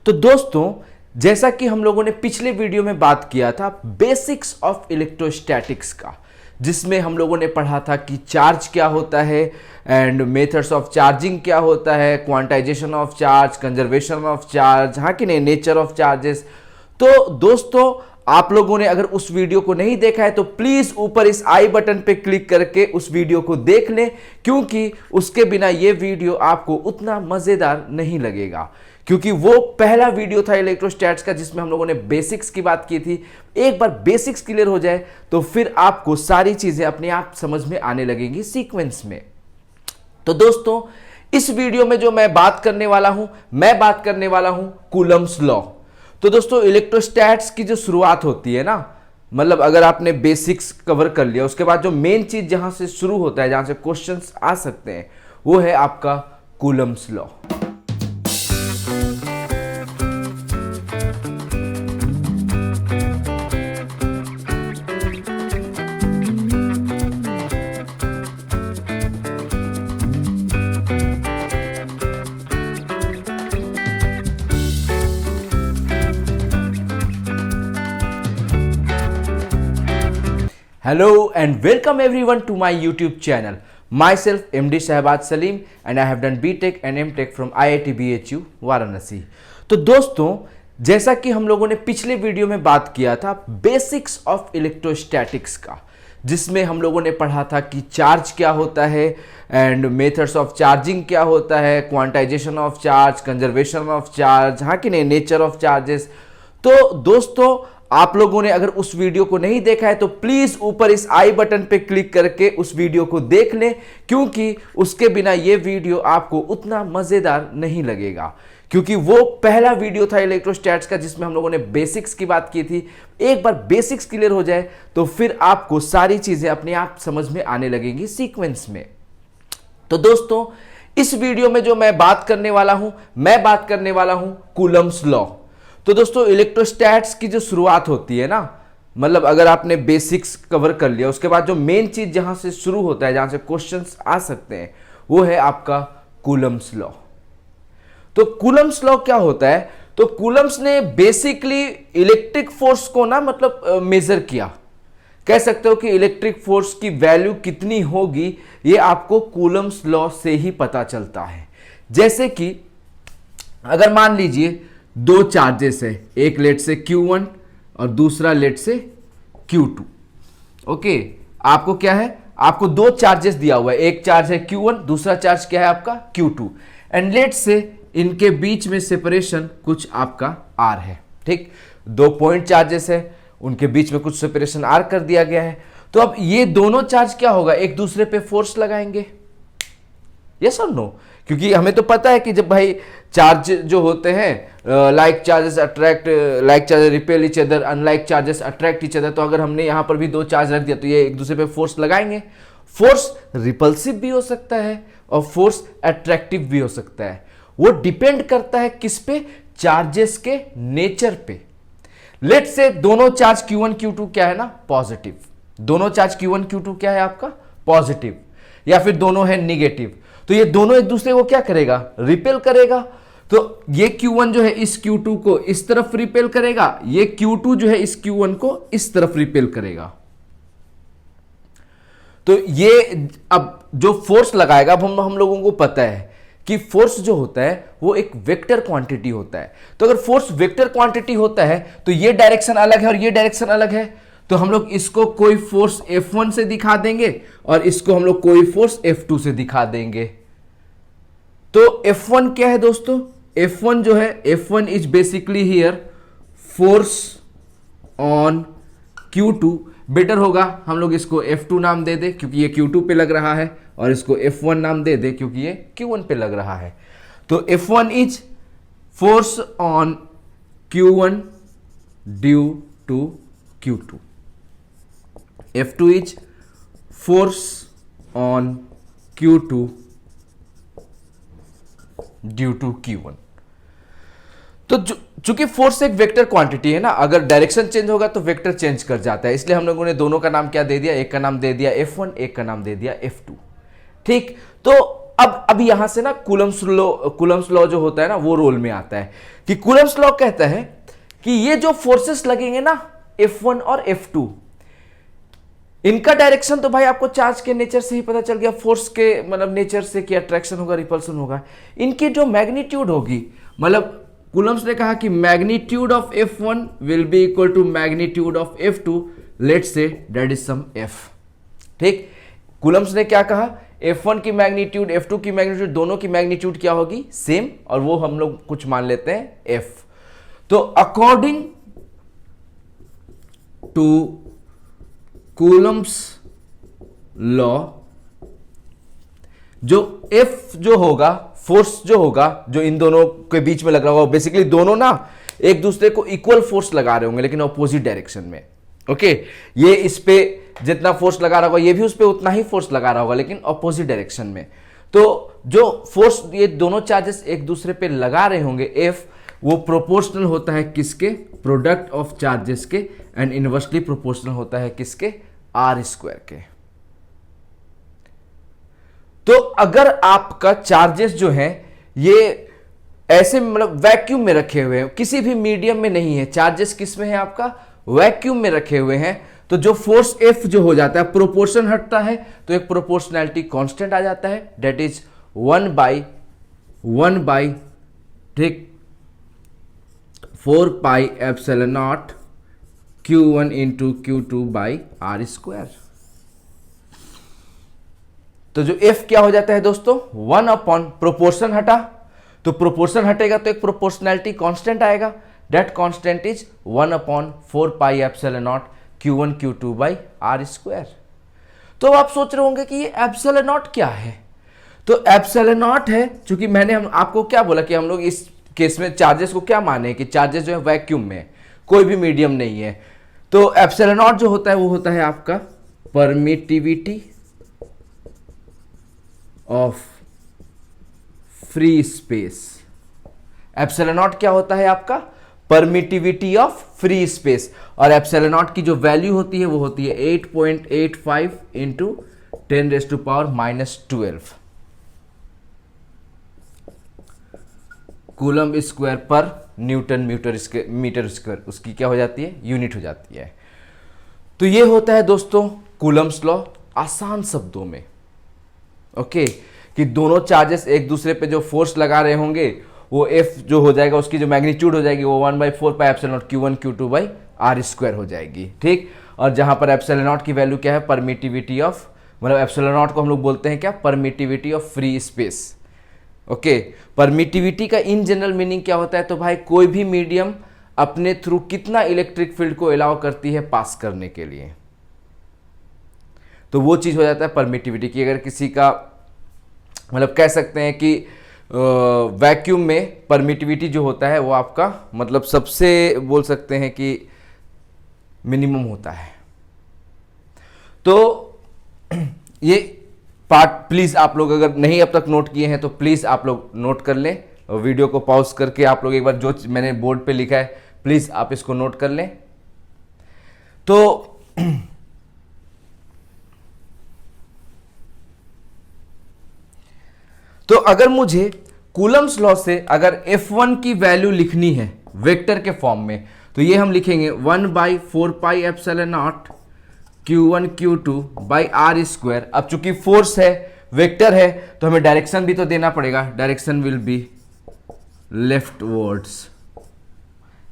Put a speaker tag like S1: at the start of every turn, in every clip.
S1: तो दोस्तों, जैसा कि हम लोगों ने पिछले वीडियो में बात किया था बेसिक्स ऑफ इलेक्ट्रोस्टैटिक्स का, जिसमें हम लोगों ने पढ़ा था कि चार्ज क्या होता है एंड मेथड्स ऑफ चार्जिंग क्या होता है, quantization of charge, conservation of charge, हाँ कि नहीं, नेचर ऑफ चार्जेस। तो दोस्तों, आप लोगों ने अगर उस वीडियो को नहीं देखा है तो प्लीज ऊपर इस आई बटन पे क्लिक करके उस वीडियो को देख लें, क्योंकि उसके बिना ये वीडियो आपको उतना मजेदार नहीं लगेगा। क्योंकि वो पहला वीडियो था इलेक्ट्रोस्टैट्स का जिसमें हम लोगों ने बेसिक्स की बात की थी। एक बार बेसिक्स क्लियर हो जाए तो फिर आपको सारी चीजें अपने आप समझ में आने लगेंगी सीक्वेंस में। तो दोस्तों, इस वीडियो में जो मैं बात करने वाला हूं कूलम्ब्स लॉ। तो दोस्तों, इलेक्ट्रोस्टैट्स की जो शुरुआत होती है ना, मतलब अगर आपने बेसिक्स कवर कर लिया, उसके बाद जो मेन चीज जहां से शुरू होता है, जहां से क्वेश्चंस आ सकते हैं, वो है आपका Coulomb's law. Hello and welcome everyone to my YouTube channel. Myself MD Shahbaz Salim and I have done BTech and MTech from IIT BHU Varanasi. तो दोस्तों, जैसा कि हम लोगों ने पिछले वीडियो में बात किया था बेसिक्स ऑफ इलेक्ट्रोस्टैटिक्स का, जिसमें हम लोगों ने पढ़ा था कि चार्ज क्या होता है एंड मेथड्स ऑफ चार्जिंग क्या होता है, quantization of charge, conservation of charge, हाँ कि नहीं, नेचर ऑफ चार्जेस। तो दोस्तों, आप लोगों ने अगर उस वीडियो को नहीं देखा है तो प्लीज ऊपर इस आई बटन पे क्लिक करके उस वीडियो को देख लें, क्योंकि उसके बिना ये वीडियो आपको उतना मजेदार नहीं लगेगा। क्योंकि वो पहला वीडियो था इलेक्ट्रोस्टैट्स का जिसमें हम लोगों ने बेसिक्स की बात की थी। एक बार बेसिक्स क्लियर हो जाए तो फिर आपको सारी चीजें अपने आप समझ में आने लगेंगी सीक्वेंस में। तो दोस्तों, इस वीडियो में जो मैं बात करने वाला हूं कूलम्ब्स लॉ। तो दोस्तों, इलेक्ट्रोस्टैट्स की जो शुरुआत होती है ना, मतलब अगर आपने बेसिक्स कवर कर लिया, उसके बाद जो मेन चीज जहां से शुरू होता है, जहां से क्वेश्चंस आ सकते हैं, वो है आपका कूलम्ब्स लॉ। तो कूलम्ब्स लॉ क्या होता है? तो कूलम्ब्स ने बेसिकली इलेक्ट्रिक फोर्स को ना मतलब मेजर किया। कह सकते हो कि इलेक्ट्रिक फोर्स की वैल्यू कितनी होगी ये आपको कूलम्ब्स लॉ से ही पता चलता है। जैसे कि अगर मान लीजिए दो चार्जेस है, एक लेट से Q1 और दूसरा लेट से Q2। ओके, आपको क्या है, आपको दो चार्जेस दिया हुआ है, एक चार्ज है Q1, दूसरा चार्ज क्या है आपका Q2, एंड लेट से इनके बीच में सेपरेशन कुछ आपका R है। ठीक, दो पॉइंट चार्जेस है, उनके बीच में कुछ सेपरेशन R कर दिया गया है। तो अब ये दोनों चार्ज क्या होगा, एक दूसरे पे फोर्स लगाएंगे, यस और नो? क्योंकि हमें तो पता है कि जब भाई चार्ज जो होते हैं like charges attract, like charges repel each other, unlike charges attract each other. तो अगर हमने यहां पर भी दो चार्ज रख दिया तो ये एक दूसरे पे फोर्स लगाएंगे। फोर्स रिपल्सिव भी हो सकता है और फोर्स अट्रैक्टिव भी हो सकता है। वो डिपेंड करता है किस पे, चार्जेस के नेचर पे। लेट से दोनों चार्ज Q1 Q2 क्या है ना, पॉजिटिव। दोनों चार्ज Q1 Q2 क्या है आपका, पॉजिटिव, या फिर दोनों है निगेटिव। तो ये दोनों एक दूसरे को क्या करेगा, रिपेल करेगा। तो ये Q1 जो है इस Q2 को इस तरफ रिपेल करेगा, ये Q2 जो है इस Q1 को इस तरफ रिपेल करेगा। तो ये अब जो फोर्स लगाएगा, अब हम लोगों को पता है कि फोर्स जो होता है वो एक वेक्टर क्वांटिटी होता है। तो अगर फोर्स वेक्टर क्वांटिटी होता है तो ये डायरेक्शन अलग है और ये डायरेक्शन अलग है। तो हम लोग इसको कोई फोर्स F1 से दिखा देंगे और इसको हम लोग कोई फोर्स F2 से दिखा देंगे। तो F1 क्या है दोस्तों, F1 जो है, F1 is basically here force on Q2। Better होगा हम लोग इसको F2 नाम दे दे क्योंकि ये Q2 पे लग रहा है, और इसको F1 नाम दे दे क्योंकि ये Q1 पे लग रहा है। तो F1 is force on Q1 due to Q2, F2 is force on Q2 due to Q1। तो चूंकि फोर्स एक वेक्टर क्वांटिटी है ना, अगर डायरेक्शन चेंज होगा तो वेक्टर चेंज कर जाता है, इसलिए हम लोगों ने दोनों का नाम क्या दे दिया, एक का नाम दे दिया F1, एक का नाम दे दिया F2। ठीक, तो अब यहां से ना कूलम्स लॉ जो होता है ना वो रोल में आता है कि कूलम्स लॉ कहता है कि ये जो फोर्सेस लगेंगे ना F1 और F2, इनका डायरेक्शन तो भाई आपको चार्ज के नेचर से ही पता चल गया, फोर्स के मतलब नेचर से कि अट्रैक्शन होगा रिपल्सन होगा। इनकी जो मैग्नीट्यूड होगी, मतलब कूलम्स ने कहा कि magnitude of F1 will be equal to magnitude of F2, let's say that is some F। ठीक, कूलम्स ने क्या कहा, F1 की मैग्नीट्यूड F2 की मैग्नीट्यूड दोनों की मैग्नीट्यूड क्या होगी, सेम, और वो हम लोग कुछ मान लेते हैं F। तो अकॉर्डिंग टू कूलम्स लॉ, जो F जो होगा, फोर्स जो होगा जो इन दोनों के बीच में लग रहा होगा, बेसिकली दोनों ना एक दूसरे को इक्वल फोर्स लगा रहे होंगे लेकिन ऑपोजिट डायरेक्शन में। ओके, ये इस पे जितना फोर्स लगा रहा होगा ये भी उस पे उतना ही फोर्स लगा रहा होगा लेकिन ऑपोजिट डायरेक्शन में। तो जो फोर्स ये दोनों चार्जेस एक दूसरे पे लगा रहे होंगे F, वो प्रोपोर्शनल होता है किसके, प्रोडक्ट ऑफ चार्जेस के, एंड इनवर्सली प्रोपोर्शनल होता है किसके, R स्क्वायर के। तो अगर आपका चार्जेस जो हैं ये ऐसे मतलब वैक्यूम में रखे हुए हैं, किसी भी मीडियम में नहीं है, चार्जेस किस में है आपका, वैक्यूम में रखे हुए हैं, तो जो फोर्स F जो हो जाता है, प्रोपोर्शन हटता है तो एक प्रोपोर्शनैलिटी कांस्टेंट आ जाता है, दैट इज 1/1 ठीक 4 पाई epsilon not Q1 into Q2 by R square. तो जो F क्या हो जाता है दोस्तों, 1 अपॉन प्रोपोर्शन हटा, तो प्रोपोर्शन हटेगा तो एक प्रोपोर्शनैलिटी कांस्टेंट आएगा, that constant is 1 upon 4 pi epsilon not Q1 Q2 by R square. तो आप सोच रहे होंगे कि ये एप्सिलॉन नॉट क्या है, तो एप्सिलॉन नॉट है, चूंकि मैंने आपको क्या बोला कि हम लोग इस केस में चार्जेस को क्या माने कि चार्जेस जो है वैक्यूम में, कोई भी मीडियम नहीं है, तो एप्सिलॉन नॉट जो होता है वो होता है आपका permittivity of free space. Epsilon not क्या होता है आपका, परमिटिविटी ऑफ फ्री स्पेस, और एप्सिलॉन नॉट की जो वैल्यू होती है वो होती है 8.85 इंटू 10⁻⁻12 कूलम स्क्वायर पर न्यूटन मीटर स्क्वायर, उसकी क्या हो जाती है, यूनिट हो जाती है। तो ये होता है दोस्तों कूलम्स लॉ आसान शब्दों में। ओके, कि दोनों चार्जेस एक दूसरे पे जो फोर्स लगा रहे होंगे वो F जो हो जाएगा, उसकी जो मैग्नीट्यूड हो जाएगी वो 1/4 pi epsilon not Q1 Q2 by R square हो जाएगी। ठीक, और जहां पर एप्सिलॉन नॉट की वैल्यू क्या है, परमिटिविटी ऑफ, मतलब एप्सिलॉन नॉट को हम लोग बोलते हैं क्या, permittivity of free space. Okay, permittivity का इन जनरल मीनिंग क्या होता है, तो भाई कोई भी मीडियम अपने थ्रू कितना इलेक्ट्रिक फील्ड को अलाउ करती है पास करने के लिए, तो वो चीज हो जाता है परमिटिविटी की। अगर किसी का मतलब कह सकते हैं कि वैक्यूम में परमिटिविटी जो होता है वो आपका मतलब सबसे बोल सकते हैं कि मिनिमम होता है। तो ये पार्ट प्लीज आप लोग अगर नहीं अब तक नोट किए हैं तो प्लीज आप लोग नोट कर लें, और वीडियो को पॉज करके आप लोग एक बार जो मैंने बोर्ड पे लिखा है प्लीज आप इसको नोट कर लें। तो अगर मुझे कूलम्स लॉ से अगर F1 की वैल्यू लिखनी है वेक्टर के फॉर्म में, तो ये हम लिखेंगे 1/4 pi epsilon not Q1 Q2 by R square. अब चूंकि फोर्स है, वेक्टर है, तो हमें डायरेक्शन भी तो देना पड़ेगा, direction will be left words,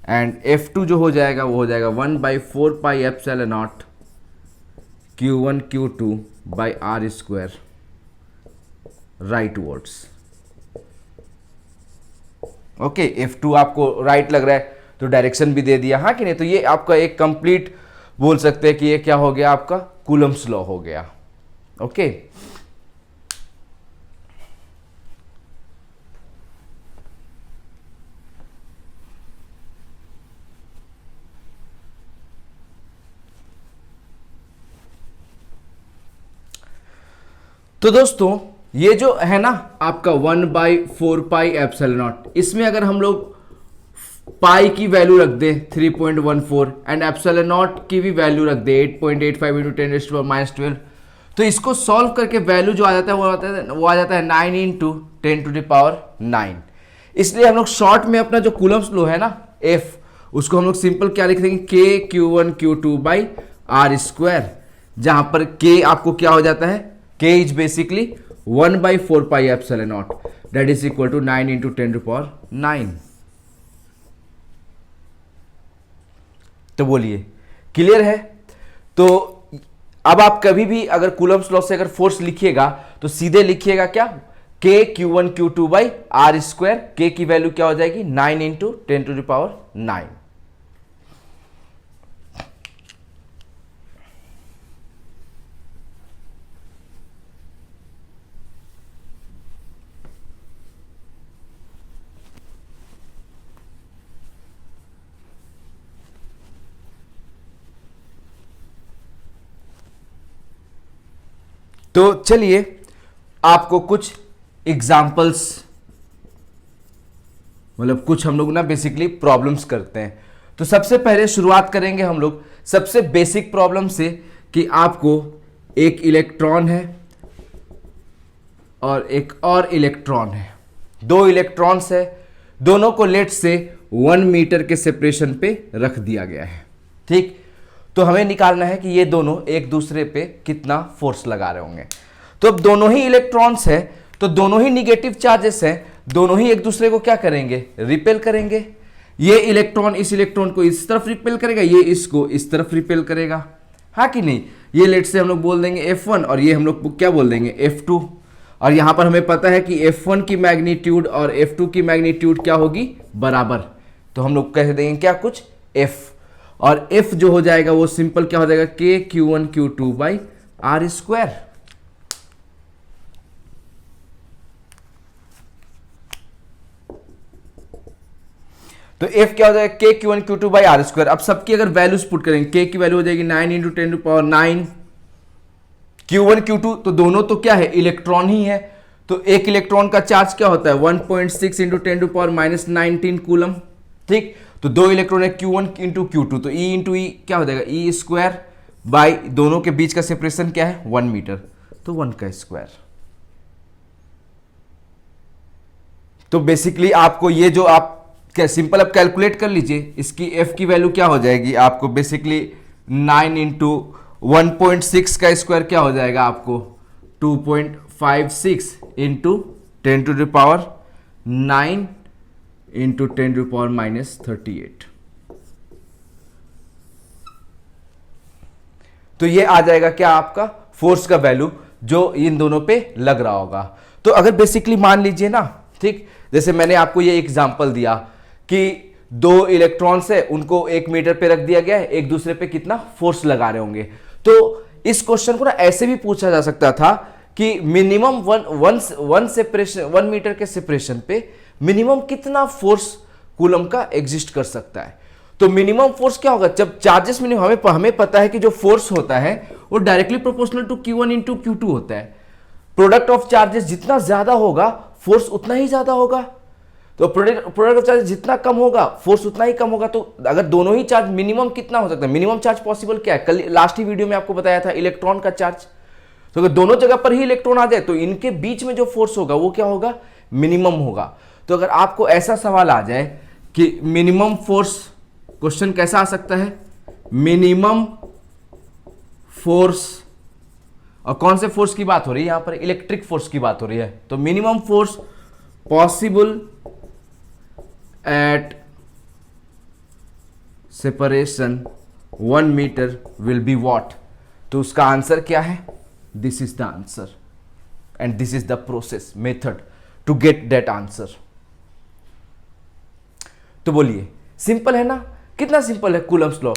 S1: and F2 जो हो जाएगा वो हो जाएगा 1/4 pi epsilon not Q1 Q2 by R square right words. Okay, F2 आपको राइट लग रहा है तो डायरेक्शन भी दे दिया, हाँ कि नहीं, तो ये आपका एक कंप्लीट बोल सकते हैं कि ये क्या हो गया, आपका कूलम्स लॉ हो गया। ओके, तो दोस्तों ये जो है ना आपका 1/4 पाई एप्सिलॉन नॉट, इसमें अगर हम लोग पाई की वैल्यू रख दे 3.14 एंड एप्सिलॉन नॉट की भी वैल्यू रख दे 8.85 इंटू 10⁻12, तो इसको सॉल्व करके वैल्यू जो आ जाता है वो आ जाता है 9 इंटू 10⁹ इसलिए हम लोग शॉर्ट में अपना जो कूलम्स लॉ है ना F, उसको हम लोग सिंपल क्या लिख देंगे K Q1 Q2 by R square, जहां पर K आपको क्या हो जाता है, K is basically 1/4 pi epsilon not that is equal to 9 into 10⁹ तो बोलिए क्लियर है। तो अब आप कभी भी अगर कूलम्स लॉ से अगर फोर्स लिखिएगा तो सीधे लिखिएगा क्या, K Q1 Q2 by R square, K की वैल्यू क्या हो जाएगी 9 इंटू 10⁹। तो चलिए आपको कुछ एग्जाम्पल्स, मतलब कुछ हम लोग ना बेसिकली प्रॉब्लम्स करते हैं। तो सबसे पहले शुरुआत करेंगे हम लोग सबसे बेसिक प्रॉब्लम से कि आपको एक इलेक्ट्रॉन है और एक और इलेक्ट्रॉन है, दो इलेक्ट्रॉन्स है, दोनों को लेट से 1 मीटर के सेपरेशन पे रख दिया गया है। ठीक, तो हमें निकालना है कि ये दोनों एक दूसरे पे कितना फोर्स लगा रहे होंगे। तो अब दोनों ही इलेक्ट्रॉन्स हैं, तो दोनों ही निगेटिव चार्जेस हैं, दोनों ही एक दूसरे को क्या करेंगे, रिपेल करेंगे। ये इलेक्ट्रॉन इस इलेक्ट्रॉन को इस तरफ रिपेल करेगा, ये इसको इस तरफ रिपेल करेगा, हाँ कि नहीं। ये लेट से हम लोग बोल देंगे F1 और ये हम लोग क्या बोल देंगे F2। और यहां पर हमें पता है कि F1 की मैग्नीट्यूड और F2 की मैग्नीट्यूड क्या होगी, बराबर। तो हम लोग कह देंगे क्या, कुछ F, और F जो हो जाएगा वो सिंपल क्या हो जाएगा K Q1 Q2 by R square. तो F क्या हो जाएगा K Q1 Q2 by R square. अब सबकी अगर वैल्यूज पुट करेंगे, K की वैल्यू हो जाएगी 9 इंटू 10⁹, Q1 Q2 तो दोनों तो क्या है, इलेक्ट्रॉन ही है। तो एक इलेक्ट्रॉन का चार्ज क्या होता है 1.6 इंटू 10⁻⁻19 कूलम। ठीक, तो दो इलेक्ट्रॉन है Q1 इंटू Q2, तो E इंटू E क्या हो जाएगा E स्क्वायर बाई दोनों के बीच का सेपरेशन क्या है 1 मीटर, तो 1 का स्क्वायर। तो बेसिकली आपको ये जो आप क्या सिंपल अब कैलकुलेट कर लीजिए, इसकी F की वैल्यू क्या हो जाएगी आपको बेसिकली 9 इंटू 1.6 का स्क्वायर क्या हो जाएगा आपको 2.56 इंटू 10⁻9 इंटू 10⁻⁻38। तो ये आ जाएगा क्या आपका फोर्स का वैल्यू जो इन दोनों पे लग रहा होगा। तो अगर बेसिकली मान लीजिए ना, ठीक, जैसे मैंने आपको ये एग्जांपल दिया कि दो इलेक्ट्रॉन्स है, उनको 1 मीटर पे रख दिया गया है, एक दूसरे पे कितना फोर्स लगा रहे होंगे। तो इस क्वेश्चन को ना ऐसे भी पूछा जा सकता था कि मिनिमम वन मीटर के सेपरेशन पे मिनिमम कितना फोर्स कूलम का एग्जिस्ट कर सकता है। तो मिनिमम फोर्स क्या होगा, जब चार्जेस मिनिमम, हमें पता है कि जो फोर्स होता है वो directly proportional to Q1 into Q2 होता है। प्रोडक्ट ऑफ चार्जेस जितना ज्यादा होगा फोर्स उतना ही ज्यादा होगा, तो प्रोडक्ट ऑफ चार्ज जितना कम होगा फोर्स उतना ही कम होगा। तो अगर दोनों ही चार्ज मिनिमम कितना हो सकता है, मिनिमम चार्ज पॉसिबल क्या है, कल लास्ट ही वीडियो में आपको बताया था इलेक्ट्रॉन का चार्ज। तो अगर दोनों जगह पर ही इलेक्ट्रॉन आ जाए तो इनके बीच में जो फोर्स होगा वो क्या होगा, मिनिमम होगा। तो अगर आपको ऐसा सवाल आ जाए कि मिनिमम फोर्स, क्वेश्चन कैसा आ सकता है, मिनिमम फोर्स, और कौन से फोर्स की बात हो रही है यहां पर, इलेक्ट्रिक फोर्स की बात हो रही है। तो minimum force possible at separation 1 metre will be what. तो उसका आंसर क्या है, this is the answer and this is the process method to get that answer. तो बोलिए सिंपल है ना, कितना सिंपल है Coulomb's law,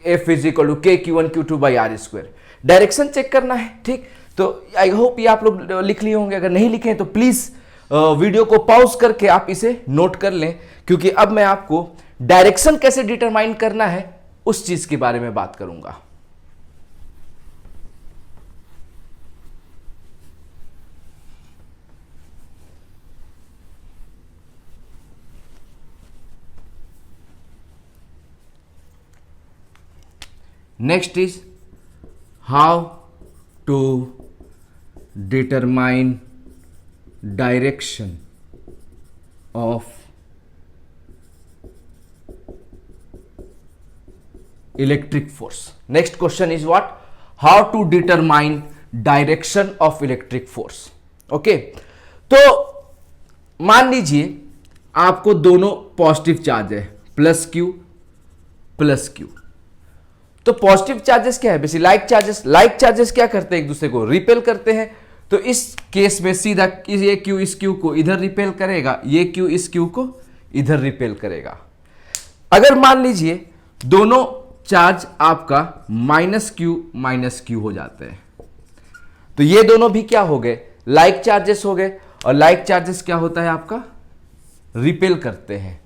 S1: F is equal to K Q1 Q2 by R square. Direction check करना है, ठीक। तो आई होप ये आप लोग लिख लिए होंगे, अगर नहीं लिखे हैं तो प्लीज वीडियो को पॉज करके आप इसे नोट कर लें, क्योंकि अब मैं आपको डायरेक्शन कैसे डिटरमाइन करना है उस चीज के बारे में बात करूंगा। Next is how to determine direction of electric force. Next question is what? How to determine direction of electric force. Okay, तो मान लीजिए आपको दोनों पॉजिटिव चार्ज है, प्लस क्यू प्लस क्यू। तो पॉजिटिव चार्जेस क्या है? बेसिकली लाइक चार्जेस क्या करते हैं? एक दूसरे को रिपेल करते हैं। तो इस केस में सीधा ये क्यू इस क्यू को इधर रिपेल करेगा, ये क्यू इस क्यू को इधर रिपेल करेगा। अगर मान लीजिए दोनों चार्ज आपका माइनस क्यू हो जाते हैं, तो ये दोनों भी क्या हो गए? लाइक चार्जेस हो गए। और लाइक चार्जेस क्या होता है आपका? रिपेल करते हैं।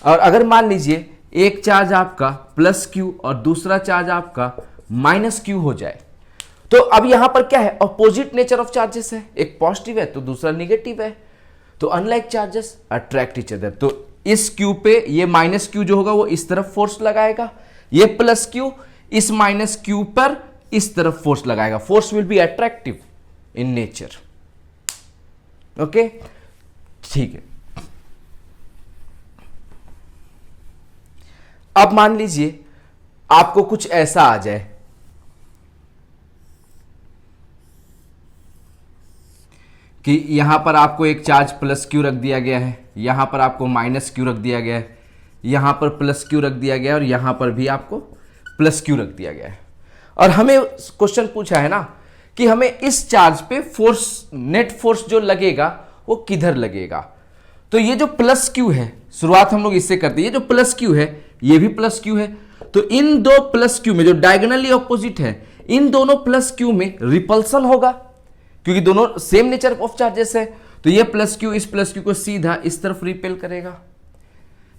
S1: और अगर मान लीजिए एक चार्ज आपका प्लस क्यू और दूसरा चार्ज आपका माइनस क्यू हो जाए, तो अब यहां पर क्या है? अपोजिट नेचर ऑफ चार्जेस है, एक पॉजिटिव है तो दूसरा निगेटिव है। तो unlike charges attract each other. तो इस क्यू पे ये माइनस क्यू जो होगा वो इस तरफ फोर्स लगाएगा, ये प्लस क्यू इस माइनस क्यू पर इस तरफ फोर्स लगाएगा। Force will be attractive in nature. Okay, ठीक है। अब मान लीजिए आपको कुछ ऐसा आ जाए कि यहां पर आपको एक चार्ज प्लस क्यू रख दिया गया है, यहां पर आपको माइनस क्यू रख दिया गया है, यहां पर प्लस क्यू रख दिया गया है और यहां पर भी आपको प्लस क्यू रख दिया गया है। और हमें क्वेश्चन पूछा है ना कि हमें इस चार्ज पे फोर्स, नेट फोर्स जो लगेगा वो किधर लगेगा। तो ये जो प्लस क्यू है, शुरुआत हम लोग इससे करते हैं, ये जो प्लस क्यू है ये भी प्लस क्यू है। तो इन दो प्लस क्यू में जो डायगोनली ऑपोजिट है, इन दोनों प्लस क्यू में रिपल्सन होगा, क्योंकि दोनों सेम नेचर ऑफ चार्जेस है। तो ये प्लस क्यू इस प्लस क्यू को सीधा इस तरफ रिपेल करेगा।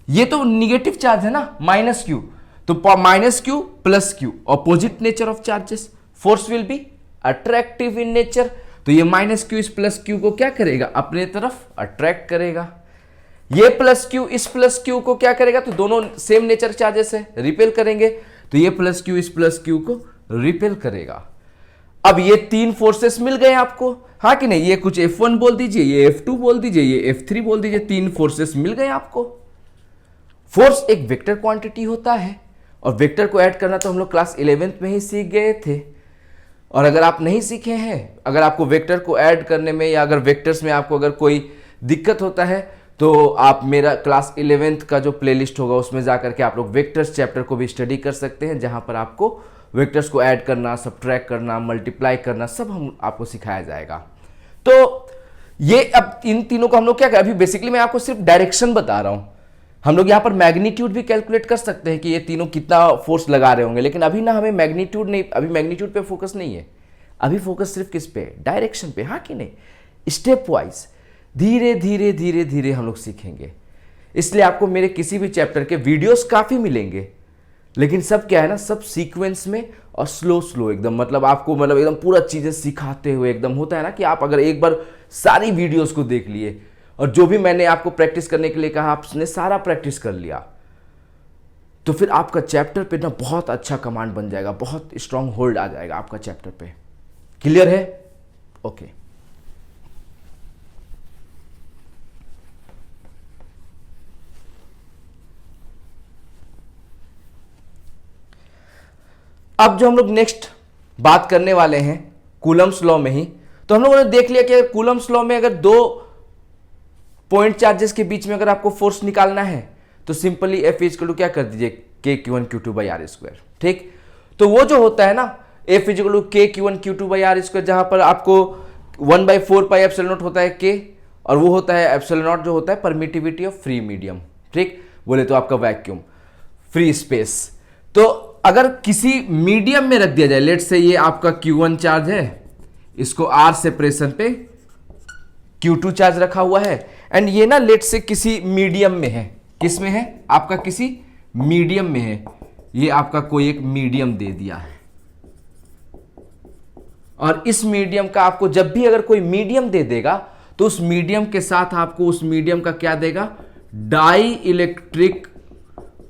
S1: ये तो निगेटिव चार्ज है ना, माइनस क्यू। तो minus Q plus Q, opposite nature of charges, force will be attractive in nature. तो ये माइनस क्यू इस प्लस क्यू को क्या करेगा? अपने तरफ अट्रैक्ट करेगा। ये प्लस क्यू इस प्लस क्यू को क्या करेगा? तो दोनों सेम नेचर चार्जेस है, रिपेल करेंगे। तो ये प्लस क्यू इस प्लस क्यू को रिपेल करेगा। अब ये तीन फोर्सेस मिल गए आपको, हाँ कि नहीं? ये कुछ F1 बोल दीजिए, ये F2 बोल दीजिए, ये F3 बोल दीजिए, तीन फोर्सेस मिल गए आपको। फोर्स एक वेक्टर क्वांटिटी होता है और वेक्टर को ऐड करना तो हम लोग क्लास 11th में ही सीख गए थे। और अगर आप नहीं सीखे हैं, अगर आपको वेक्टर को ऐड करने में या अगर वेक्टर्स में आपको अगर कोई दिक्कत होता है, तो आप मेरा क्लास 11th का जो प्लेलिस्ट होगा उसमें जाकर के आप लोग वेक्टर्स चैप्टर को भी स्टडी कर सकते हैं, जहां पर आपको वेक्टर्स को ऐड करना, सब्ट्रैक्ट करना, मल्टीप्लाई करना सब हम आपको सिखाया जाएगा। तो ये अब इन तीनों को हम लोग क्या करें? अभी बेसिकली मैं आपको सिर्फ डायरेक्शन बता रहा हूं। हम लोग यहाँ पर मैग्नीट्यूड भी कैलकुलेट कर सकते हैं कि ये तीनों कितना फोर्स लगा रहे होंगे, लेकिन अभी ना हमें मैग्नीट्यूड नहीं, अभी मैग्नीट्यूड पे फोकस नहीं है। अभी फोकस सिर्फ किस पे? डायरेक्शन पे, हाँ कि नहीं? स्टेप वाइज धीरे धीरे धीरे धीरे हम लोग सीखेंगे। इसलिए आपको मेरे किसी भी चैप्टर के वीडियोस काफी मिलेंगे, लेकिन सब क्या है ना, सब सीक्वेंस में और स्लो स्लो एकदम, मतलब आपको मतलब एकदम पूरा चीजें सिखाते हुए एकदम होता है ना कि आप अगर एक बार सारी वीडियोस को देख लिए और जो भी मैंने आपको प्रैक्टिस करने के लिए कहा आपने सारा प्रैक्टिस कर लिया, तो फिर आपका चैप्टर पे ना बहुत अच्छा कमांड बन जाएगा, बहुत स्ट्रांग होल्ड आ जाएगा आपका चैप्टर पे। क्लियर है? ओके। अब जो हम लोग नेक्स्ट बात करने वाले हैं कूलम्स लॉ में ही, तो हम लोगों ने देख लिया कि कूलम्स लॉ में अगर दो पॉइंट चार्जेस के बीच में अगर आपको फोर्स निकालना है तो सिंपली F इक्वल टू क्या कर दीजिए? KQ1Q2/R²। ठीक, तो वो जो होता है ना F इक्वल टू KQ1Q2/R², जहां पर आपको 1/4πε0 होता है K, और वो होता है ε0 जो होता है परमिटिविटी ऑफ फ्री मीडियम। ठीक, बोले तो आपका वैक्यूम, फ्री स्पेस। तो अगर किसी मीडियम में रख दिया जाए, लेट से ये आपका Q1 चार्ज है, इसको R सेपरेशन पे Q2 चार्ज रखा हुआ है, एंड ये ना लेट से किसी मीडियम में है। किस में है? आपका किसी मीडियम में है। ये आपका कोई एक मीडियम दे दिया है, और इस मीडियम का आपको जब भी अगर कोई मीडियम दे देगा तो उस मीडियम के साथ आपको उस मीडियम का क्या देगा? Dielectric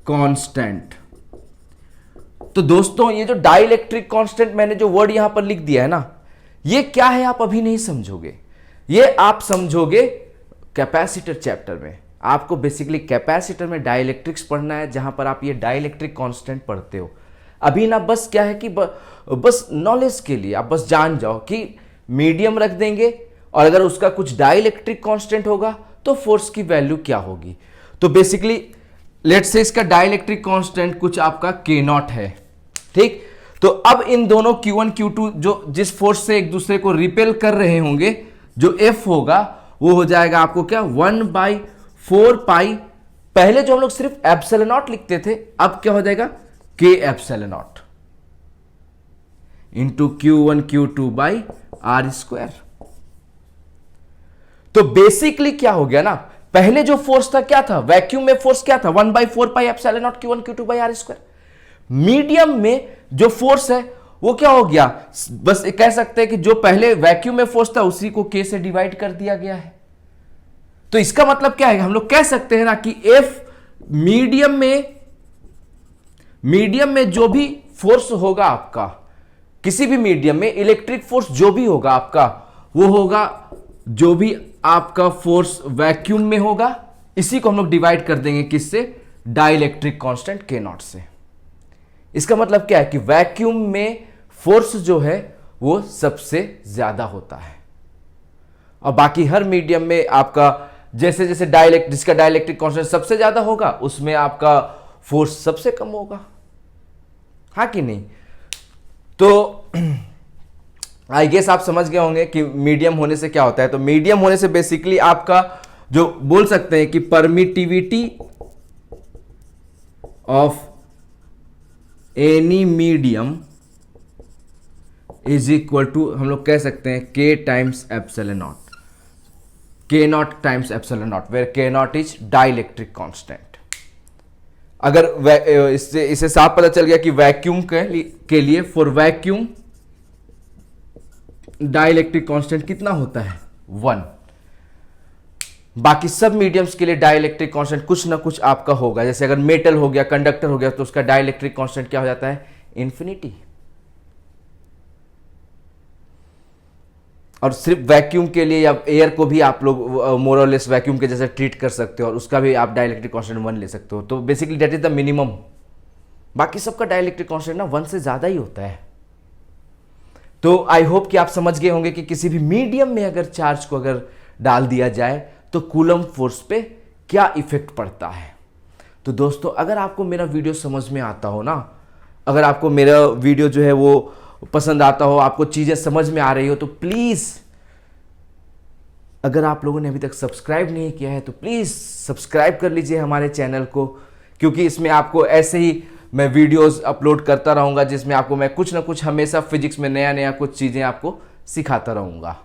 S1: constant. तो दोस्तों ये जो डाइलेक्ट्रिक कांस्टेंट मैंने जो वर्ड यहां पर लिख दिया है ना, ये क्या है आप अभी नहीं समझोगे, ये आप समझोगे कैपेसिटर चैप्टर में। आपको बेसिकली कैपेसिटर में डाइलेक्ट्रिक्स पढ़ना है, जहां पर आप ये डाइलेक्ट्रिक कांस्टेंट पढ़ते हो। अभी ना बस क्या है कि बस नॉलेज के लिए आप बस जान जाओ कि मीडियम रख देंगे और अगर उसका कुछ डाइलेक्ट्रिक कांस्टेंट होगा तो फोर्स की वैल्यू क्या होगी। तो बेसिकली लेट्स से इसका डाइलेक्ट्रिक कांस्टेंट कुछ आपका के नॉट है, ठीक। तो अब इन दोनों Q1 Q2 जो जिस फोर्स से एक दूसरे को रिपेल कर रहे होंगे, जो F होगा वो हो जाएगा आपको क्या 1/4 पाई। पहले जो हम लोग सिर्फ एप्सिलॉन नॉट लिखते थे, अब क्या हो जाएगा K epsilon not into Q1 Q2 by R square. तो बेसिकली क्या हो गया ना, पहले जो फोर्स था क्या था, वैक्यूम में फोर्स क्या था 1/4 pi epsilon not Q1 Q2 by R square. Medium में जो फोर्स है वो क्या हो गया, बस कह सकते हैं कि जो पहले वैक्यूम में फोर्स था उसी को K से डिवाइड कर दिया गया है। तो इसका मतलब क्या है, हम लोग कह सकते हैं ना कि F मीडियम में जो भी फोर्स होगा आपका, किसी भी मीडियम में इलेक्ट्रिक फोर्स जो भी होगा आपका, वो होगा जो भी आपका फोर्स वैक्यूम में होगा, इसी को हम लोग डिवाइड कर देंगे किससे, डाइलेक्ट्रिक कांस्टेंट के नॉट से। इसका मतलब क्या है कि वैक्यूम में फोर्स जो है वो सबसे ज्यादा होता है और बाकी हर मीडियम में आपका जैसे जैसे जिसका डाइलेक्ट्रिक कांस्टेंट सबसे ज्यादा होगा उसमें आपका फोर्स सबसे कम होगा, हाँ कि नहीं। तो आई गेस आप समझ गए होंगे कि मीडियम होने से क्या होता है। तो मीडियम होने से बेसिकली आपका जो बोल सकते हैं कि permittivity of any medium is equal to, हम लोग कह सकते हैं K times epsilon not, K not times epsilon not, where K not is dielectric constant. अगर इससे साफ पता चल गया कि वैक्यूम के लिए फॉर वैक्यूम डाइलेक्ट्रिक कांस्टेंट कितना होता है 1। बाकी सब मीडियम्स के लिए डाइलेक्ट्रिक कांस्टेंट कुछ ना कुछ आपका होगा, जैसे अगर मेटल हो गया, कंडक्टर हो गया, तो उसका डाइलेक्ट्रिक कांस्टेंट क्या हो जाता है, इंफिनिटी। और सिर्फ वैक्यूम के लिए या एयर को भी आप लोग मोर और लेस वैक्यूम के जैसे ट्रीट कर सकते हो और उसका भी आप डाइलेक्ट्रिक कांस्टेंट 1 ले सकते हो। तो basically that is the minimum. बाकी सबका डाइलेक्ट्रिक कांस्टेंट ना 1 से ज्यादा ही होता है। तो आई होप कि आप समझ गए होंगे कि किसी भी मीडियम में अगर चार्ज को अगर डाल दिया जाए तो कूलम फोर्स पे क्या इफेक्ट पड़ता है। तो दोस्तों अगर आपको मेरा वीडियो समझ में आता हो ना, अगर आपको मेरा वीडियो जो है वो पसंद आता हो, आपको चीजें समझ में आ रही हो, तो प्लीज अगर आप लोगों ने अभी तक सब्सक्राइब नहीं किया है तो प्लीज सब्सक्राइब कर लीजिए हमारे चैनल को, क्योंकि इसमें आपको ऐसे ही मैं वीडियोस अपलोड करता रहूंगा जिसमें आपको मैं कुछ ना कुछ हमेशा फिजिक्स में नया नया कुछ चीजें आपको सिखाता रहूंगा।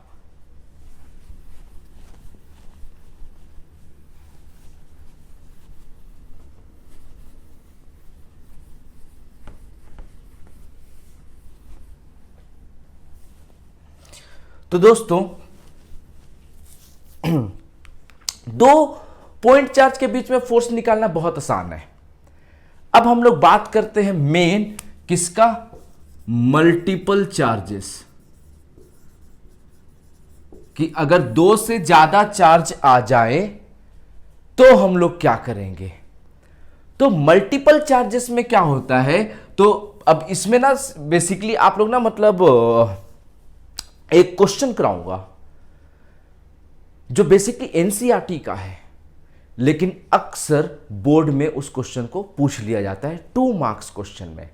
S1: तो दोस्तों दो पॉइंट चार्ज के बीच में फोर्स निकालना बहुत आसान है। अब हम लोग बात करते हैं मेन किसका, मल्टीपल चार्जेस कि अगर दो से ज्यादा चार्ज आ जाए तो हम लोग क्या करेंगे। तो मल्टीपल चार्जेस में क्या होता है, तो अब इसमें ना बेसिकली आप लोग ना मतलब एक क्वेश्चन कराऊंगा जो बेसिकली एनसीईआरटी का है, लेकिन अक्सर बोर्ड में उस क्वेश्चन को पूछ लिया जाता है 2 मार्क्स क्वेश्चन में।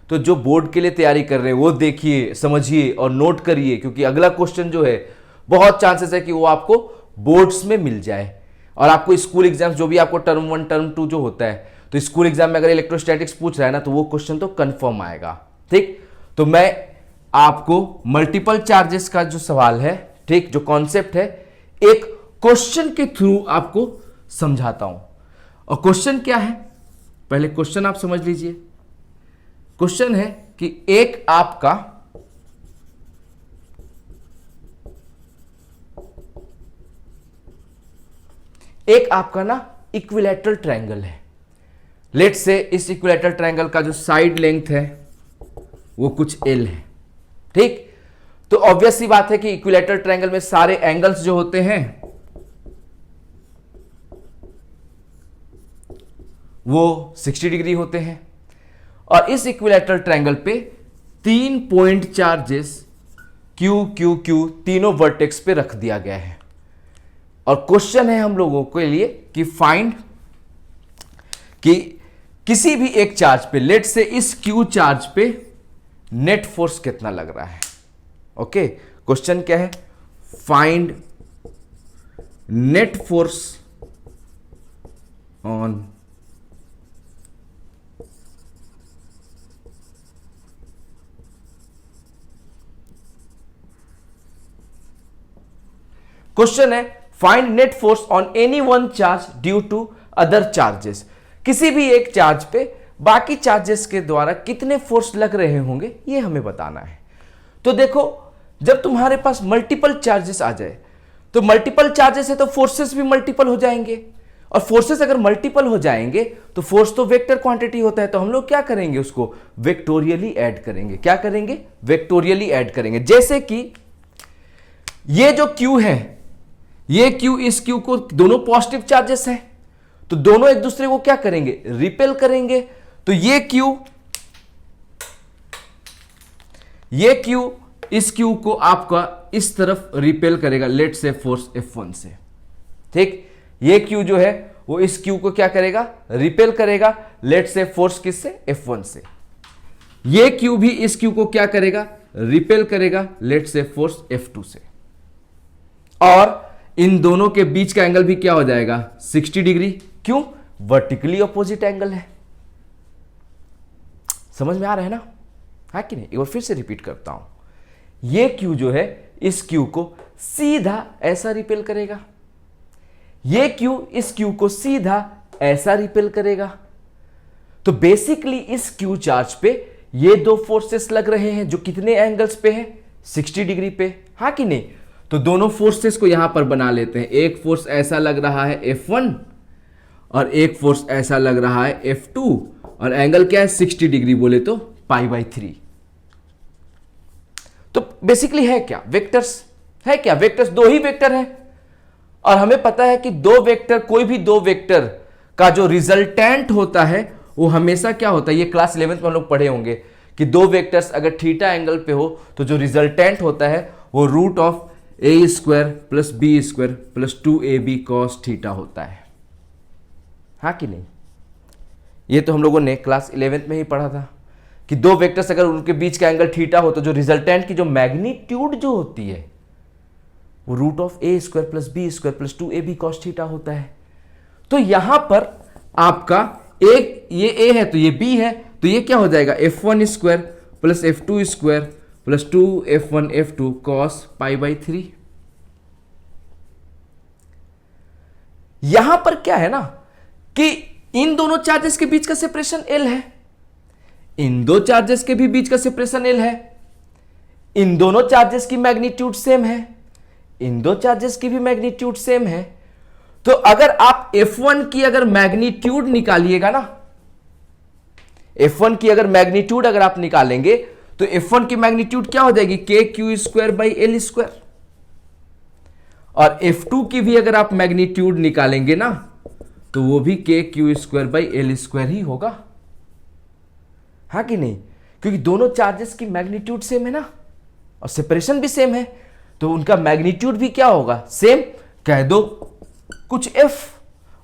S1: तो जो बोर्ड के लिए तैयारी कर रहे हैं वो देखिए, समझिए और नोट करिए, क्योंकि अगला क्वेश्चन जो है बहुत चांसेस है कि वो आपको बोर्ड्स में मिल जाए। और आपको स्कूल एग्जाम जो भी आपको टर्म 1 टर्म 2 जो होता है, तो स्कूल एग्जाम में अगर इलेक्ट्रोस्टैटिक्स पूछ रहा है ना तो वो क्वेश्चन तो कंफर्म आएगा। ठीक, तो मैं आपको मल्टीपल चार्जेस का जो सवाल है, ठीक, जो कॉन्सेप्ट है, एक क्वेश्चन के थ्रू आपको समझाता हूं। और क्वेश्चन क्या है, पहले क्वेश्चन आप समझ लीजिए। क्वेश्चन है कि एक आपका ना इक्विलैटरल ट्रायंगल है। लेट्स से इस इक्विलैटरल ट्रायंगल का जो साइड लेंथ है वो कुछ L है। ठीक, तो ऑब्वियस सी बात है कि इक्विलैटरल ट्रायंगल में सारे एंगल्स जो होते हैं वो 60 डिग्री होते हैं, और इस इक्विलैटरल ट्रायंगल पे 3 point charges Q Q Q तीनों वर्टेक्स पे रख दिया गया है। और क्वेश्चन है हम लोगों के लिए कि फाइंड कि किसी भी एक चार्ज पे, लेट से इस Q चार्ज पे नेट फोर्स कितना लग रहा है। ओके, क्वेश्चन क्या है? Find net force on question है find net force on any one charge due to other charges. किसी भी एक चार्ज पे बाकी चार्जेस के द्वारा कितने फोर्स लग रहे होंगे ये हमें बताना है। तो देखो, जब तुम्हारे पास मल्टीपल चार्जेस आ जाए तो मल्टीपल चार्जेस है तो फोर्सेस भी मल्टीपल हो जाएंगे, और फोर्सेस अगर मल्टीपल हो जाएंगे तो फोर्स तो वेक्टर क्वांटिटी होता है, तो हम लोग क्या करेंगे? उसको वेक्टोरियली ऐड करेंगे। क्या करेंगे? वेक्टोरियली ऐड करेंगे। जैसे कि ये जो Q है, ये Q इस Q को, दोनों पॉजिटिव चार्जेस हैं, तो दोनों एक दूसरे को क्या करेंगे? रिपेल करेंगे। तो ये Q इस Q को आपका इस तरफ रिपेल करेगा, लेट से फोर्स F1 से। ठीक, ये Q जो है वो इस Q को क्या करेगा? रिपेल करेगा, लेट से फोर्स किससे? F1 से। ये Q भी इस Q को क्या करेगा? रिपेल करेगा, लेट से फोर्स F2 से। और इन दोनों के बीच का एंगल भी क्या हो जाएगा? 60 डिग्री। क्यों? वर्टिकली अपोजिट एंगल है। समझ में आ रहा है ना? है कि नहीं? एक बार फिर से रिपीट करता हूं। ये Q जो है इस Q को सीधा ऐसा रिपेल करेगा, ये Q इस Q को सीधा ऐसा रिपेल करेगा। तो बेसिकली इस Q चार्ज पे ये दो फोर्सेस लग रहे हैं जो कितने एंगल्स पे है? 60 डिग्री पे। हाँ कि नहीं? तो दोनों फोर्सेस को यहां पर बना लेते हैं। एक फोर्स ऐसा लग रहा है F1 और एक फोर्स ऐसा लग रहा है F2, और एंगल क्या है? 60 डिग्री बोले तो π/3। तो बेसिकली है क्या? वेक्टर्स है क्या? वेक्टर्स दो ही वेक्टर है, और हमें पता है कि दो वेक्टर, कोई भी दो वेक्टर का जो रिजल्टेंट होता है वो हमेशा क्या होता है? ये क्लास 11th में हम लोग पढ़े होंगे कि दो वेक्टर्स अगर थीटा एंगल पे हो तो जो रिजल्टेंट होता है वो root of a² plus b² plus 2ab cos theta होता है। हाँ कि नहीं? ये तो हम लोगों ने क्लास 11th में ही पढ़ा था कि दो वेक्टर्स अगर उनके बीच का एंगल थीटा हो तो जो रिजल्टेंट की जो मैग्नीट्यूड जो होती है वो root of a² plus b² plus 2ab cos theta होता है। तो यहां पर आपका एक ये a है तो ये b है, तो ये क्या हो जाएगा? f1² plus f2² plus 2f1 f2 cos π/3। यहां पर क्या है ना कि इन दोनों चार्जेस के बीच का सेपरेशन L है, इन दो चार्जेस के भी बीच का सेपरेशन L है, इन दोनों चार्जेस की मैग्नीट्यूड सेम है, इन दो चार्जेस की भी मैग्नीट्यूड सेम है। तो अगर आप F1 की अगर मैग्नीट्यूड निकालिएगा ना, F1 की अगर मैग्नीट्यूड अगर आप निकालेंगे तो F1 की मैग्नीट्यूड क्या हो जाएगी? KQ²/L²। और F2 की भी अगर आप मैग्नीट्यूड निकालेंगे ना तो वो भी KQ²/L² ही होगा। हाँ कि नहीं? क्योंकि दोनों चार्जेस की मैग्नीट्यूड सेम है ना, और सेपरेशन भी सेम है, तो उनका मैग्नीट्यूड भी क्या होगा? सेम। कह दो कुछ F,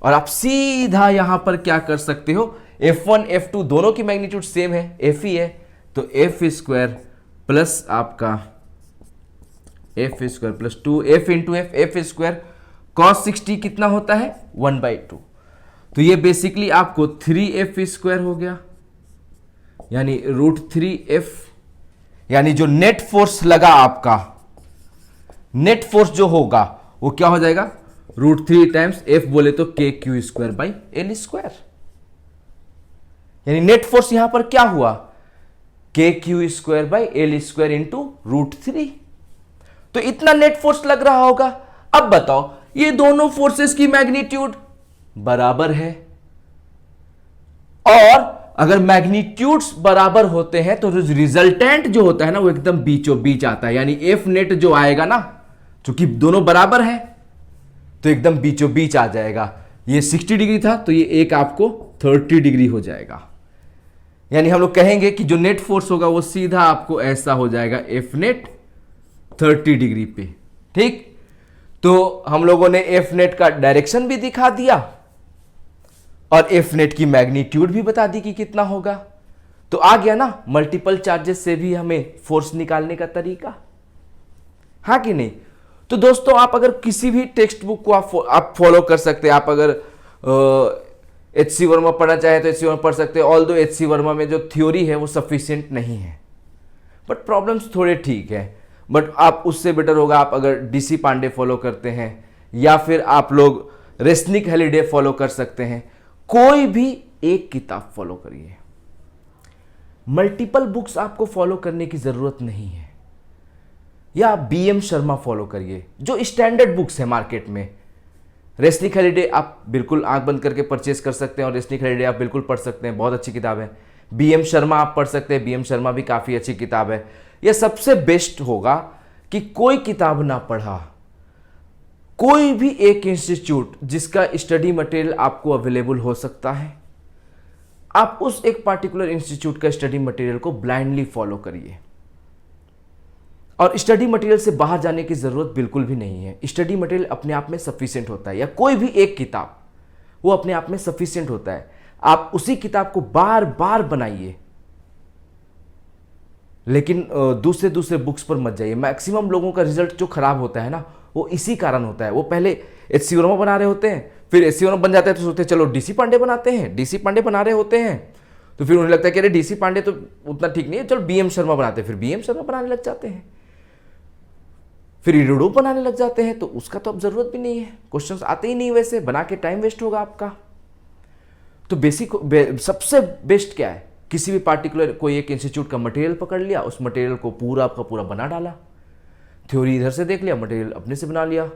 S1: और आप सीधा यहां पर क्या कर सकते हो? F1 F2 दोनों की मैग्नीट्यूड सेम है, F ही है, तो F² प्लस आपका F² plus 2f into F, F² cos 60 कितना होता है? 1/2। तो ये बेसिकली आपको 3f² हो गया, यानी √3f, यानी जो नेट फोर्स लगा आपका, नेट फोर्स जो होगा वो क्या हो जाएगा? √3 टाइम्स f बोले तो KQ²/L²। यानी नेट फोर्स यहां पर क्या हुआ? KQ²/L² into √3। तो इतना नेट फोर्स लग रहा होगा। अब बताओ, ये दोनों फोर्सेस की मैग्नीट्यूड बराबर है, और अगर मैग्नीट्यूड्स बराबर होते हैं तो रिजल्टेंट जो होता है ना वो एकदम बीचों बीच आता है, यानी एफ नेट जो आएगा ना, चूंकि दोनों बराबर है तो एकदम बीचों बीच आ जाएगा। ये 60 डिग्री था तो ये एक आपको 30 डिग्री हो जाएगा, यानी हम लोग कहेंगे कि जो नेट फोर्स होगा वो सीधा आपको ऐसा हो जाएगा एफ नेट 30 डिग्री पे। ठीक, तो हम लोगों ने एफ नेट का डायरेक्शन भी दिखा दिया और एफ नेट की मैग्नीट्यूड भी बता दी कि कितना होगा। तो आ गया ना मल्टीपल चार्जेस से भी हमें फोर्स निकालने का तरीका, हाँ कि नहीं। तो दोस्तों आप अगर किसी भी टेक्स्ट बुक को आप फॉलो कर सकते हैं। आप अगर एच.सी. वर्मा पढ़ना चाहे तो एच.सी. वर्मा पढ़ सकते हैं। ऑल्दो एच.सी. वर्मा में जो थ्योरी है वो सफिशिएंट नहीं है, बट प्रॉब्लम्स थोड़े ठीक है। बट आप उससे बेटर होगा आप अगर डी.सी. पांडे फॉलो करते हैं या फिर आप लोग रेस्निक हॉलिडे फॉलो कर सकते हैं। कोई भी एक किताब फॉलो करिए, मल्टीपल बुक्स आपको फॉलो करने की जरूरत नहीं है। या बी.एम. शर्मा फॉलो करिए जो स्टैंडर्ड बुक्स है मार्केट में। रेस्निक हॉलिडे आप बिल्कुल आंख बंद करके परचेज कर सकते हैं और रेस्निक हॉलिडे आप बिल्कुल पढ़ सकते हैं, बहुत अच्छी किताब है। बी.एम. शर्मा आप पढ़ सकते हैं, बी.एम. शर्मा भी काफ़ी अच्छी किताब है। यह सबसे बेस्ट होगा कि कोई किताब ना पढ़ा, कोई भी एक इंस्टीट्यूट जिसका स्टडी मटेरियल आपको अवेलेबल हो सकता है, आप उस एक पार्टिकुलर इंस्टीट्यूट का स्टडी मटेरियल को ब्लाइंडली फॉलो करिए। और स्टडी मटेरियल से बाहर जाने की जरूरत बिल्कुल भी नहीं है। स्टडी मटेरियल अपने आप में सफिशिएंट होता है, या कोई भी एक किताब वो अपने आप में सफिशिएंट होता है। आप उसी किताब को बार बार बनाइए, लेकिन दूसरे दूसरे बुक्स पर मत जाइए। मैक्सिमम लोगों का रिजल्ट जो खराब होता है ना वो इसी कारण होता है। वो पहले एच.सी. वर्मा बना रहे होते हैं, फिर एच.सी. वर्मा बन जाते हैं तो सोचते हैं चलो डी.सी. पांडे बनाते हैं। डी.सी. पांडे बना रहे होते हैं तो फिर उन्हें लगता है कि अरे डी.सी. पांडे तो उतना ठीक नहीं है, चलो बी.एम. शर्मा बनाते हैं। फिर बी.एम. शर्मा बनाने लग जाते हैं, फिर इरोडो बनाने लग जाते हैं। तो उसका तो अब जरूरत भी नहीं है, क्वेश्चंस आते ही नहीं, वैसे बना के टाइम वेस्ट होगा आपका। तो सबसे बेस्ट क्या है, किसी भी पार्टिकुलर कोई एक इंस्टीट्यूट का मटेरियल पकड़ लिया, उस मटेरियल को पूरा का पूरा बना डाला, थ्योरी इधर से देख लिया, मटेरियल अपने से बना लिया।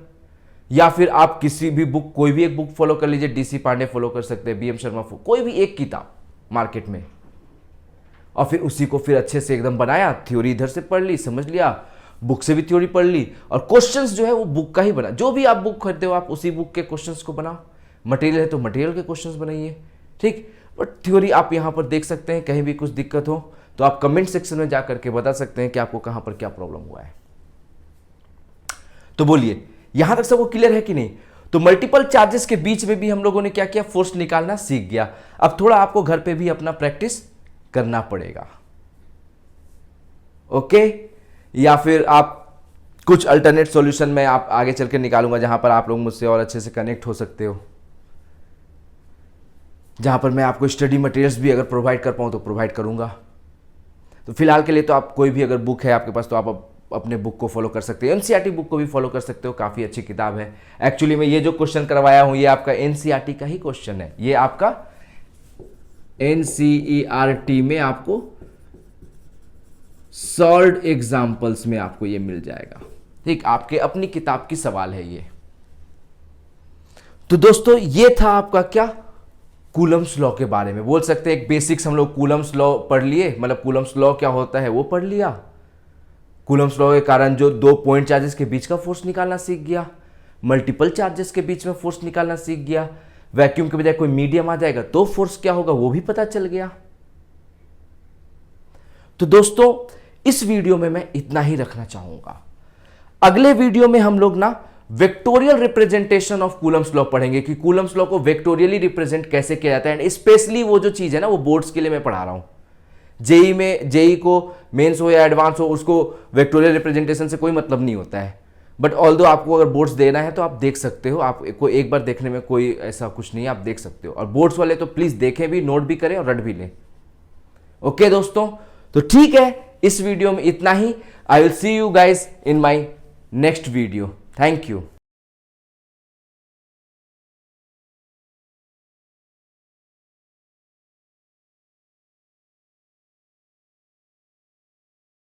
S1: या फिर आप किसी भी बुक, कोई भी एक बुक फॉलो कर लीजिए, डी.सी. पांडे फॉलो कर सकते हैं, बी.एम. शर्मा, कोई भी एक किताब मार्केट में, और फिर उसी को फिर अच्छे से एकदम बनाया, थ्योरी इधर से पढ़ ली, समझ लिया, बुक से भी थ्योरी पढ़ ली, और क्वेश्चंस जो है वो बुक का ही बना। जो भी आप बुक खरीदते हो आप उसी बुक के क्वेश्चंस को बनाओ। मटेरियल है तो मटेरियल के क्वेश्चंस बनाइए, ठीक। बट थ्योरी आप यहाँ पर देख सकते हैं। कहीं भी कुछ दिक्कत हो तो आप कमेंट सेक्शन में जा करके बता सकते हैं कि आपको कहाँ पर क्या प्रॉब्लम हुआ है। तो बोलिए, यहां तक सबको क्लियर है कि नहीं। तो मल्टीपल चार्जेस के बीच में भी हम लोगों ने क्या किया, फोर्स निकालना सीख गया। अब थोड़ा आपको घर पे भी अपना प्रैक्टिस करना पड़ेगा, ओके। या फिर आप कुछ अल्टरनेट सॉल्यूशन में आप आगे चल के निकालूंगा, जहां पर आप लोग मुझसे और अच्छे से कनेक्ट हो सकते हो, जहां पर मैं आपको स्टडी मटेरियल्स भी अगर प्रोवाइड कर पाऊं तो प्रोवाइड करूंगा। तो फिलहाल के लिए तो आप कोई भी अगर बुक है आपके पास तो आप अपने बुक को फॉलो कर सकते हो। एनसीईआरटी बुक को भी फॉलो कर सकते हो, काफ़ी अच्छी किताब है। एक्चुअली मैं ये जो क्वेश्चन करवाया हूं ये आपका एनसीईआरटी का ही क्वेश्चन है। ये आपका एनसीईआरटी में आपको सॉल्व्ड एग्जाम्पल्स में आपको ये मिल जाएगा, ठीक। आपके अपनी किताब की सवाल है ये। तो दोस्तों ये था आपका क्या, कूलम्स लॉ के बारे में। बोल सकते हैं एक बेसिक्स हम लोग कूलम्स लॉ पढ़ लिए, मतलब कूलम्स लॉ क्या होता है वो पढ़ लिया। कूलम्स लॉ के कारण जो दो पॉइंट चार्जेस के बीच का फोर्स निकालना सीख गया, मल्टीपल चार्जेस के बीच में फोर्स निकालना सीख गया, वैक्यूम के बजाय कोई मीडियम आ जाएगा तो फोर्स क्या होगा वो भी पता चल गया। तो दोस्तों इस वीडियो में मैं इतना ही रखना चाहूंगा। अगले वीडियो में हम लोग ना vectorial representation of Coulomb's law पढ़ेंगे कि कूलम्स लॉ को वेक्टोरियली रिप्रेजेंट कैसे किया जाता है। एंड स्पेशली वो जो चीज है ना वो बोर्ड्स के लिए मैं पढ़ा रहा हूं। जेई में, जेई को मेंस हो या एडवांस हो, उसको वेक्टोरियल रिप्रेजेंटेशन से कोई मतलब नहीं होता है। बट ऑल्दो आपको अगर बोर्ड्स देना है तो आप देख सकते हो, आपको एक बार देखने में कोई ऐसा कुछ नहीं है, आप देख सकते हो। और बोर्ड्स वाले तो प्लीज देखें भी, नोट भी करें और रट भी लें। ओके दोस्तों, तो ठीक है, इस वीडियो में इतना ही। I will see you guys in my next video. Thank you.